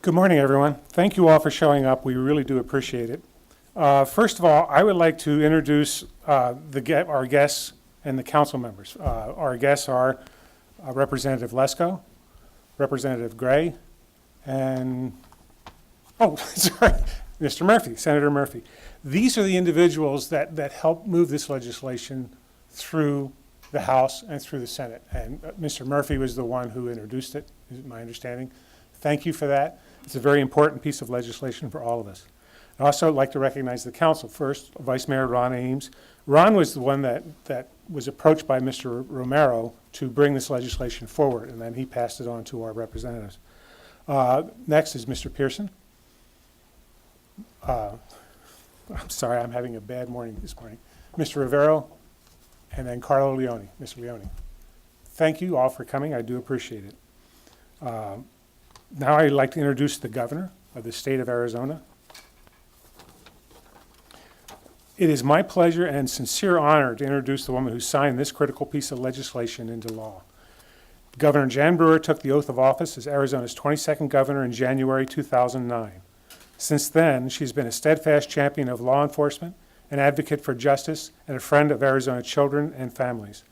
Good morning, everyone. Thank you all for showing up. We really do appreciate it. First of all, I would like to introduce our guests and the council members. Our guests are Representative Lesko, Representative Gray, and, sorry, Mr. Murphy, Senator Murphy. These are the individuals that helped move this legislation through the House and through the Senate. And Mr. Murphy was the one who introduced it, is my understanding. Thank you for that. It's a very important piece of legislation for all of us. I'd also like to recognize the council. First, Vice Mayor Ron Ames. Ron was the one that was approached by Mr. Romero to bring this legislation forward, and then he passed it on to our representatives. Next is Mr. Pearson. I'm sorry, I'm having a bad morning this morning. Mr. Rivero, and then Carlo Leone, Mr. Leone. Thank you all for coming. I do appreciate it. Now I'd like to introduce the governor of the state of Arizona. It is my pleasure and sincere honor to introduce the woman who signed this critical piece of legislation into law. Governor Jan Brewer took the oath of office as Arizona's 22nd governor in January 2009. Since then, she's been a steadfast champion of law enforcement, an advocate for justice, and a friend of Arizona children and families.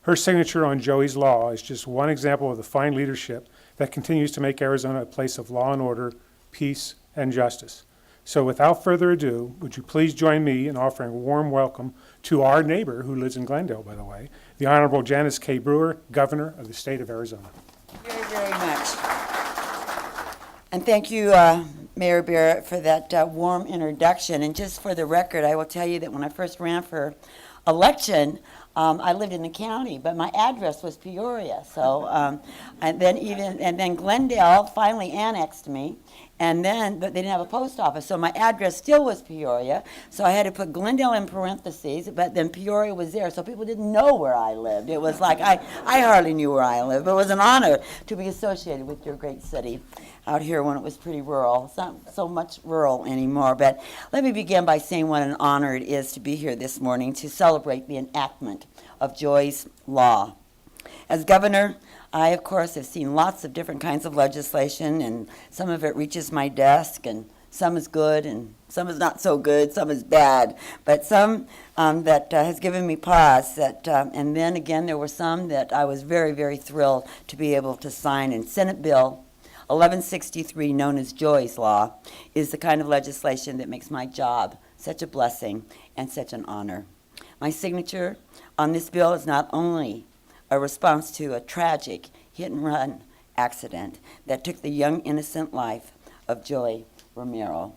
Her signature on Joey's Law is just one example of the fine leadership that continues to make Arizona a place of law and order, peace, and justice. So without further ado, would you please join me in offering a warm welcome to our neighbor who lives in Glendale, by the way, the Honorable Janice K. Brewer, Governor of the state of Arizona. Very, very much. And thank you, Mayor Barrett, for that warm introduction. And just for the record, I will tell you that when I first ran for election, I lived in the county, but my address was Peoria. So, and then Glendale finally annexed me, and then but they didn't have a post office, so my address still was Peoria. So I had to put Glendale in parentheses, but then Peoria was there, so people didn't know where I lived. It was like I hardly knew where I lived, but it was an honor to be associated with your great city out here when it was pretty rural. It's not so much rural anymore, but let me begin by saying what an honor it is to be here this morning to celebrate the enactment of Joy's Law. As governor, I, of course, have seen lots of different kinds of legislation, and some of it reaches my desk, and some is good, and some is not so good, some is bad, but some that has given me pause. And then again, there were some that I was very, very thrilled to be able to sign. And Senate Bill 1163, known as Joy's Law, is the kind of legislation that makes my job such a blessing and such an honor. My signature on this bill is not only a response to a tragic hit-and-run accident that took the young, innocent life of Joy Romero.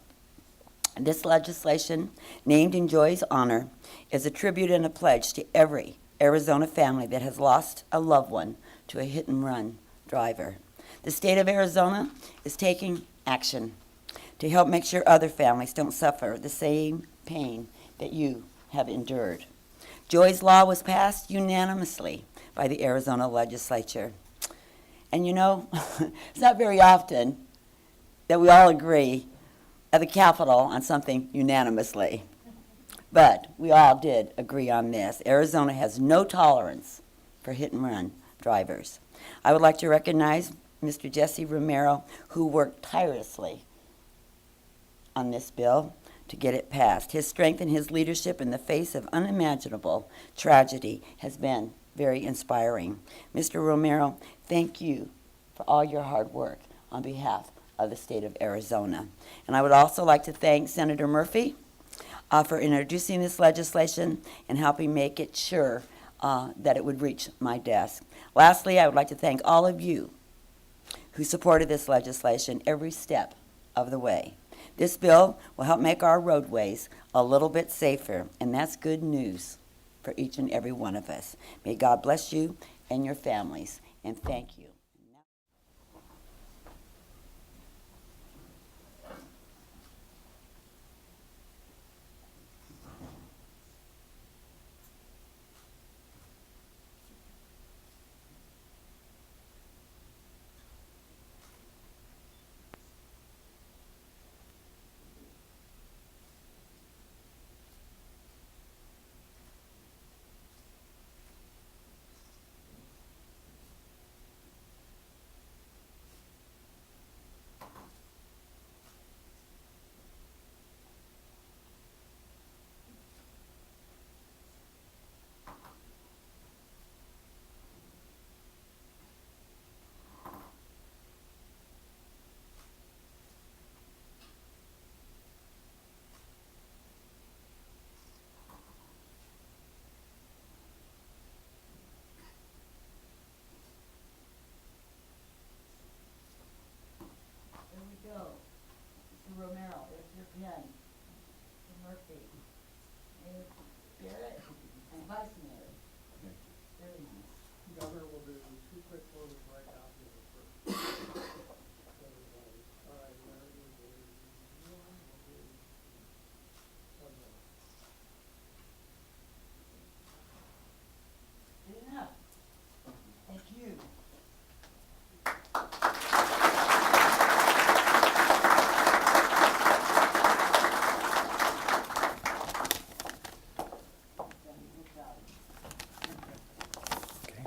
This legislation, named in Joy's honor, is a tribute and a pledge to every Arizona family that has lost a loved one to a hit-and-run driver. The state of Arizona is taking action to help make sure other families don't suffer the same pain that you have endured. Joy's Law was passed unanimously by the Arizona legislature. And you know, it's not very often that we all agree at the Capitol on something unanimously. But we all did agree on this. Arizona has no tolerance for hit-and-run drivers. I would like to recognize Mr. Jesse Romero, who worked tirelessly on this bill to get it passed. His strength and his leadership in the face of unimaginable tragedy has been very inspiring. Mr. Romero, thank you for all your hard work on behalf of the state of Arizona. And I would also like to thank Senator Murphy for introducing this legislation and helping make it sure that it would reach my desk. Lastly, I would like to thank all of you who supported this legislation every step of the way. This bill will help make our roadways a little bit safer, and that's good news for each and every one of us. May God bless you and your families, and thank you.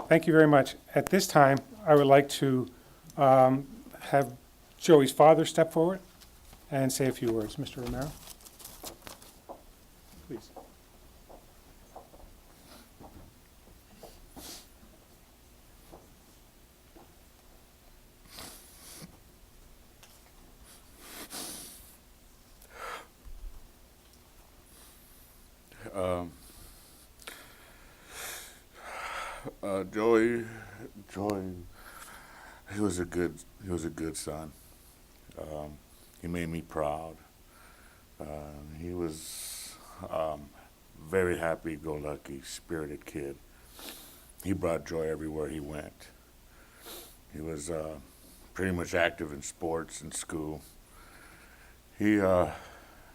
Thank you very much. At this time, I would like to have Joey's father step forward and say a few words. Mr. Romero, please. Joy, he was a good son. He made me proud. He was very happy-go-lucky, spirited kid. He brought joy everywhere he went. He was pretty much active in sports and school. He had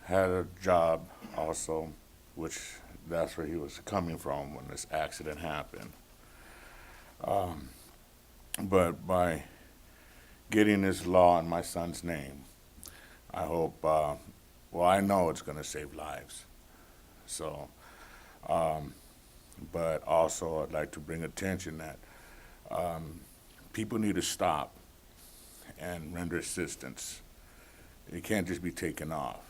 a job also, which that's where he was coming from when this accident happened. But by getting this law in my son's name, I hope, well, I know it's going to save lives. So, but also I'd like to bring attention that people need to stop and render assistance. It can't just be taken off.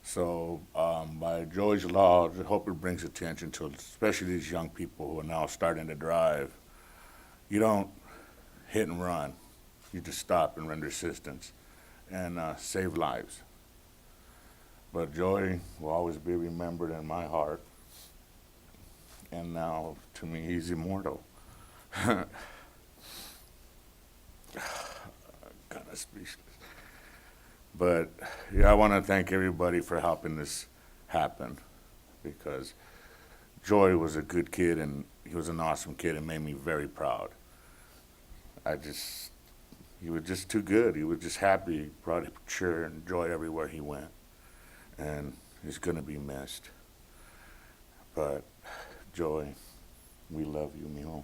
So by Joey's law, I hope it brings attention to especially these young people who are now starting to drive. You don't hit and run. You just stop and render assistance and save lives. But Joey will always be remembered in my heart. And now, to me, he's immortal. Kind of speechless. But yeah, I want to thank everybody for helping this happen, because Joy was a good kid and he was an awesome kid and made me very proud. He was just too good. He was just happy. He brought cheer and joy everywhere he went. And he's going to be missed. But Joy, we love you, mijo.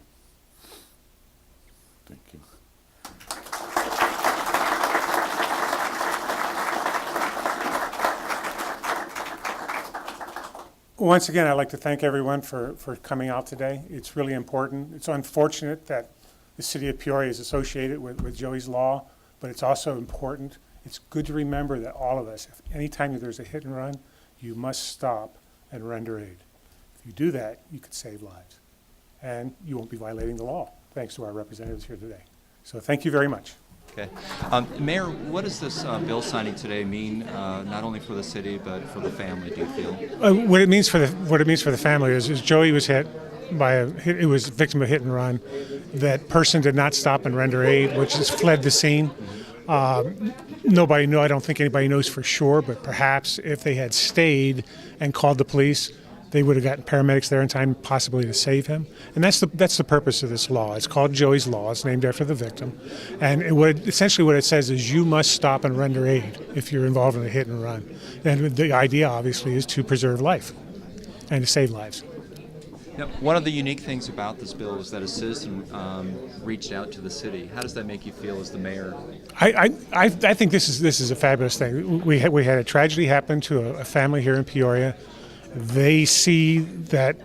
Thank you. Once again, I'd like to thank everyone for coming out today. It's really important. It's unfortunate that the city of Peoria is associated with Joey's law, but it's also important. It's good to remember that all of us, if anytime there's a hit and run, you must stop and render aid. If you do that, you could save lives. And you won't be violating the law, thanks to our representatives here today. So thank you very much. Okay. Mayor, what does this bill signing today mean, not only for the city, but for the family, do you feel? What it means for the family is Joey was hit by it was a victim of hit and run. That person did not stop and render aid, which has fled the scene. Nobody I don't think anybody knows for sure, but perhaps if they had stayed and called the police, they would have gotten paramedics there in time, possibly to save him. And that's the purpose of this law. It's called Joey's Law. It's named after the victim. And essentially what it says is you must stop and render aid if you're involved in a hit and run. And the idea, obviously, is to preserve life and to save lives. Now, one of the unique things about this bill is that a citizen reached out to the city. How does that make you feel as the mayor? I think this is a fabulous thing. We had a tragedy happen to a family here in Peoria. They see that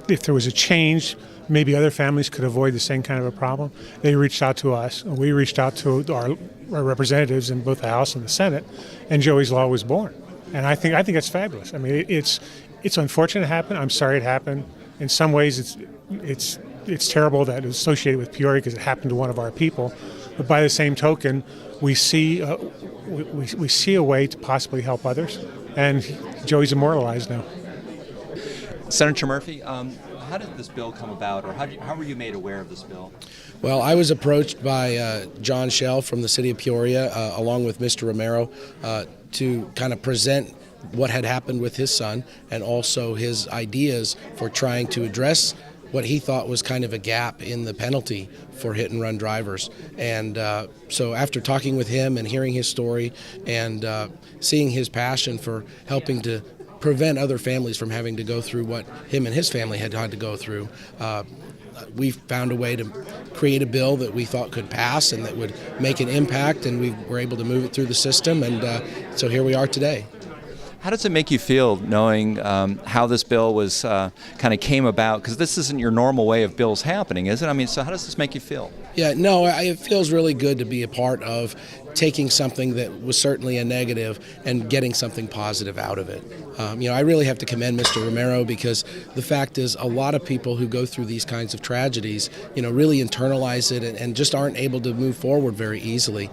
if there was a change, maybe other families could avoid the same kind of a problem. They reached out to us, and we reached out to our representatives in both the House and the Senate, and Joey's Law was born. And I think that's fabulous. I mean, it's unfortunate it happened. I'm sorry it happened. In some ways, it's terrible that it's associated with Peoria because it happened to one of our people. But by the same token, we see a way to possibly help others, and Joey's immortalized now. Senator Murphy, how did this bill come about, or how were you made aware of this bill? Well, I was approached by John Schell from the city of Peoria, along with Mr. Romero, to kind of present what had happened with his son and also his ideas for trying to address what he thought was kind of a gap in the penalty for hit and run drivers. And so after talking with him and hearing his story and seeing his passion for helping to prevent other families from having to go through what him and his family had to go through, we found a way to create a bill that we thought could pass and that would make an impact, and we were able to move it through the system, and so here we are today. How does it make you feel knowing how this bill was kind of came about? Because this isn't your normal way of bills happening, is it? I mean, so how does this make you feel? Yeah, no, it feels really good to be a part of taking something that was certainly a negative and getting something positive out of it. I really have to commend Mr. Romero, because the fact is a lot of people who go through these kinds of tragedies, really internalize it and just aren't able to move forward very easily.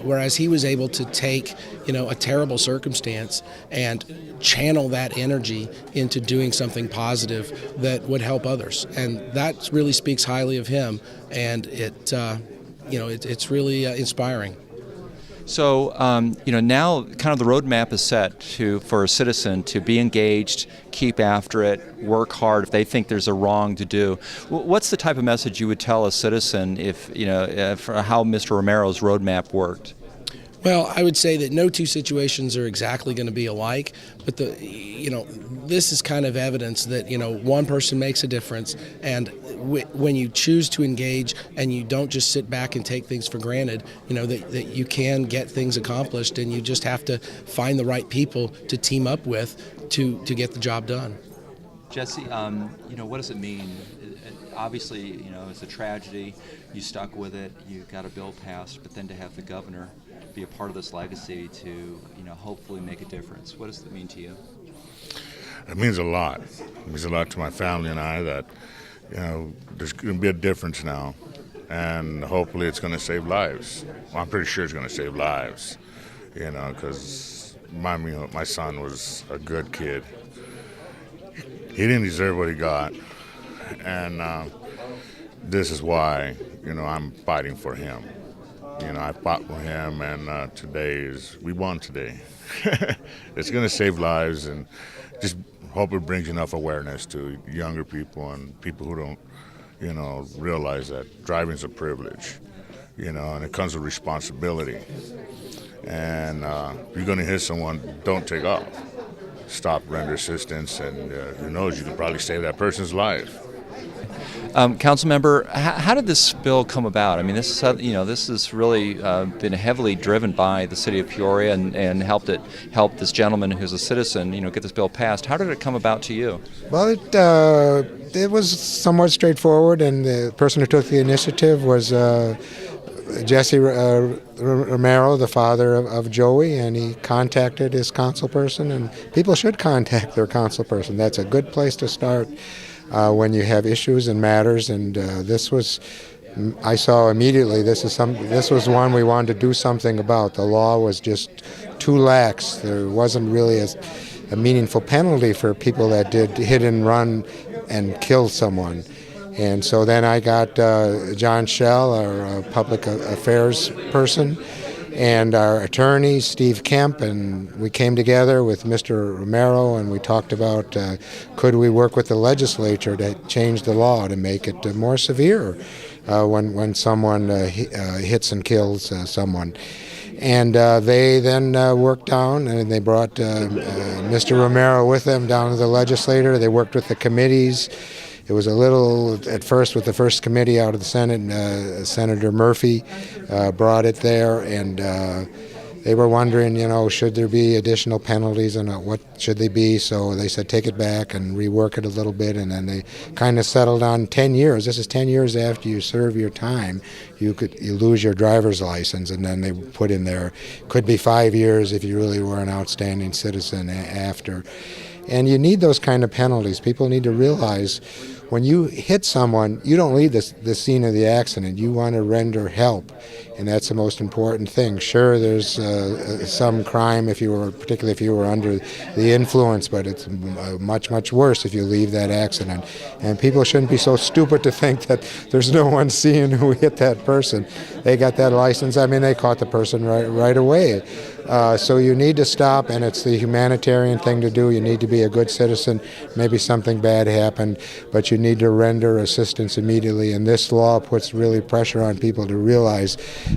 Whereas he was able to take, a terrible circumstance and channel that energy into doing something positive that would help others. And that really speaks highly of him, and it's really inspiring. So, now kind of the roadmap is set for a citizen to be engaged, keep after it, work hard if they think there's a wrong to do. What's the type of message you would tell a citizen for how Mr. Romero's roadmap worked? Well, I would say that no two situations are exactly going to be alike, but this is kind of evidence that one person makes a difference, and when you choose to engage and you don't just sit back and take things for granted, that you can get things accomplished, and you just have to find the right people to team up with to get the job done. Jesse, what does it mean? Obviously, it's a tragedy. You stuck with it. You got a bill passed, but then to have the governor be a part of this legacy to, hopefully make a difference. What does it mean to you? It means a lot. It means a lot to my family and I that, there's going to be a difference now, and hopefully it's going to save lives. Well, I'm pretty sure it's going to save lives, because my son was a good kid. He didn't deserve what he got, and this is why, I'm fighting for him. I fought for him, and we won today. It's going to save lives, and just hope it brings enough awareness to younger people and people who don't, realize that driving's a privilege, and it comes with responsibility. And if you're going to hit someone, don't take off. Stop, render assistance, and who knows, you can probably save that person's life. Council member, how did this bill come about? I mean, this has really been heavily driven by the city of Peoria and helped this gentleman who's a citizen, get this bill passed. How did it come about to you? Well, it was somewhat straightforward, and the person who took the initiative was Jesse Romero, the father of Joey, and he contacted his councilperson, and people should contact their councilperson. That's a good place to start when you have issues and matters, and I saw immediately this was one we wanted to do something about. The law was just too lax. There wasn't really a meaningful penalty for people that did hit and run and kill someone. And so then I got John Schell, our public affairs person, and our attorney, Steve Kemp, and we came together with Mr. Romero, and we talked about could we work with the legislature to change the law to make it more severe when someone hits and kills someone. And they then worked down, and they brought Mr. Romero with them down to the legislature. They worked with the committees. It was a little, at first, with the first committee out of the Senate, Senator Murphy brought it there, and they were wondering, should there be additional penalties and what should they be? So they said take it back and rework it a little bit, and then they kind of settled on 10 years. This is 10 years after you serve your time. You lose your driver's license, and then they put in there, could be 5 years if you really were an outstanding citizen after. And you need those kind of penalties. People need to realize when you hit someone, you don't leave the scene of the accident. You want to render help, and that's the most important thing. Sure, there's some crime particularly if you were under the influence, but it's much, much worse if you leave that accident. And people shouldn't be so stupid to think that there's no one seeing who hit that person. They got that license. I mean, they caught the person right away. So you need to stop, and it's the humanitarian thing to do. You need to be a good citizen. Maybe something bad happened, but you need to render assistance immediately. And this law puts really pressure on people to realize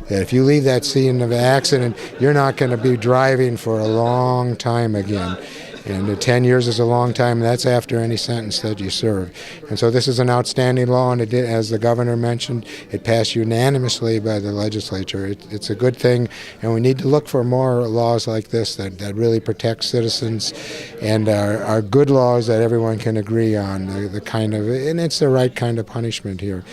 that if you leave that scene of an accident, you're not going to be driving for a long time again. And 10 years is a long time. That's after any sentence that you serve. And so this is an outstanding law, and it did, as the governor mentioned, it passed unanimously by the legislature. It's a good thing, and we need to look for more laws like this that really protect citizens and are good laws that everyone can agree on, the kind of, and it's the right kind of punishment here.